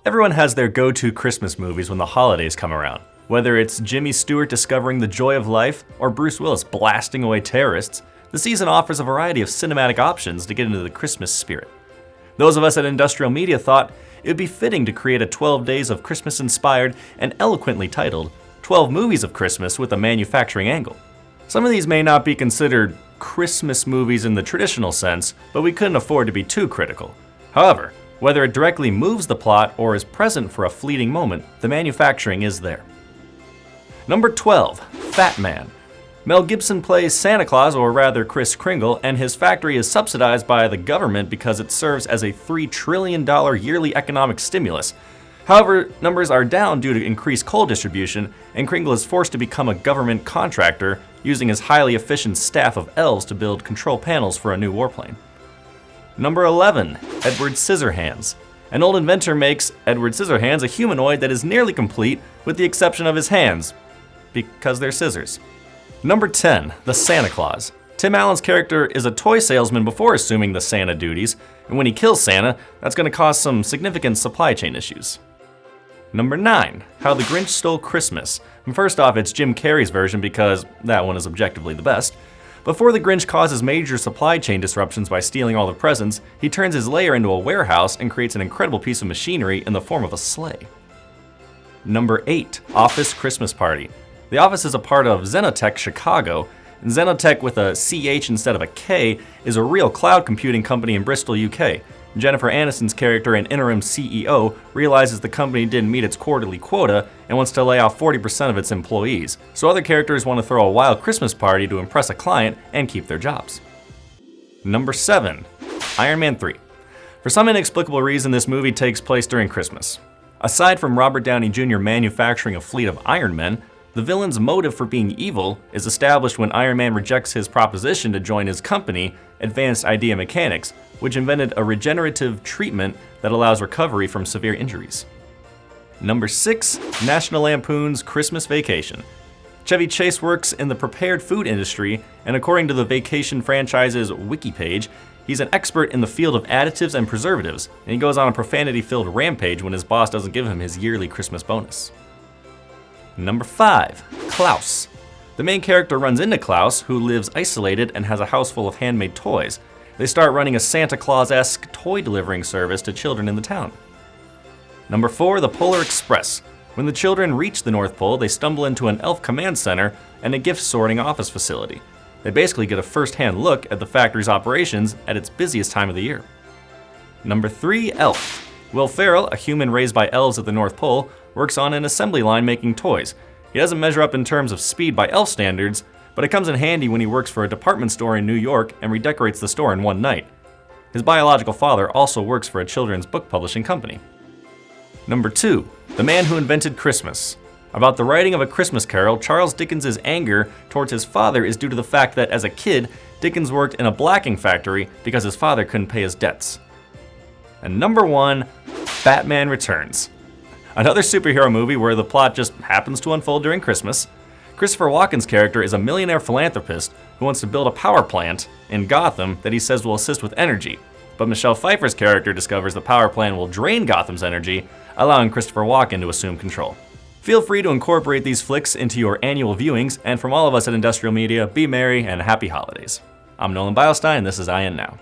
Everyone has their go-to Christmas movies when the holidays come around. Whether it's Jimmy Stewart discovering the joy of life or Bruce Willis blasting away terrorists, the season offers a variety of cinematic options to get into the Christmas spirit. Those of us at Industrial Media thought it would be fitting to create a 12 days of Christmas-inspired and eloquently titled 12 Movies of Christmas with a Manufacturing Angle. Some of these may not be considered Christmas movies in the traditional sense, but we couldn't afford to be too critical. However, whether it directly moves the plot or is present for a fleeting moment, the manufacturing is there. Number 12, Fatman. Mel Gibson plays Santa Claus, or rather Chris Cringle, and his factory is subsidized by the government because it serves as a $3 trillion yearly economic stimulus. However, numbers are down due to increased coal distribution, and Cringle is forced to become a government contractor, using his highly efficient staff of elves to build control panels for a new warplane. Number 11, Edward Scissorhands. An old inventor makes Edward Scissorhands a humanoid that is nearly complete with the exception of his hands, because they're scissors. Number 10, the Santa Claus. Tim Allen's character is a toy salesman before assuming the Santa duties, and when he kills Santa, that's going to cause some significant supply chain issues. Number 9, How the Grinch Stole Christmas. And first off, it's Jim Carrey's version because that one is objectively the best. Before the Grinch causes major supply chain disruptions by stealing all the presents, he turns his lair into a warehouse and creates an incredible piece of machinery in the form of a sleigh. Number 8, Office Christmas Party. The Office is a part of Zenotech Chicago, and Zenotech with a CH instead of a K is a real cloud computing company in Bristol, UK. Jennifer Aniston's character, an interim CEO, realizes the company didn't meet its quarterly quota and wants to lay off 40% of its employees, so other characters want to throw a wild Christmas party to impress a client and keep their jobs. Number 7, Iron Man 3. For some inexplicable reason, this movie takes place during Christmas. Aside from Robert Downey Jr. manufacturing a fleet of Iron Men, the villain's motive for being evil is established when Iron Man rejects his proposition to join his company, Advanced Idea Mechanics, which invented a regenerative treatment that allows recovery from severe injuries. Number 6, National Lampoon's Christmas Vacation. Chevy Chase works in the prepared food industry, and according to the Vacation franchise's wiki page, he's an expert in the field of additives and preservatives, and he goes on a profanity-filled rampage when his boss doesn't give him his yearly Christmas bonus. Number 5, Klaus. The main character runs into Klaus, who lives isolated and has a house full of handmade toys. They start running a Santa Claus-esque toy delivering service to children in the town. Number 4, the Polar Express. When the children reach the North Pole, they stumble into an elf command center and a gift sorting office facility. They basically get a first-hand look at the factory's operations at its busiest time of the year. Number 3, Elf. Will Ferrell, a human raised by elves at the North Pole, works on an assembly line making toys. He doesn't measure up in terms of speed by elf standards, but it comes in handy when he works for a department store in New York and redecorates the store in one night. His biological father also works for a children's book publishing company. Number 2, The Man Who Invented Christmas. About the writing of A Christmas Carol, Charles Dickens' anger towards his father is due to the fact that as a kid, Dickens worked in a blacking factory because his father couldn't pay his debts. And number 1, Batman Returns. Another superhero movie where the plot just happens to unfold during Christmas. Christopher Walken's character is a millionaire philanthropist who wants to build a power plant in Gotham that he says will assist with energy. But Michelle Pfeiffer's character discovers the power plant will drain Gotham's energy, allowing Christopher Walken to assume control. Feel free to incorporate these flicks into your annual viewings, and from all of us at Industrial Media, be merry and happy holidays. I'm Nolan Beilstein, and this is IN Now.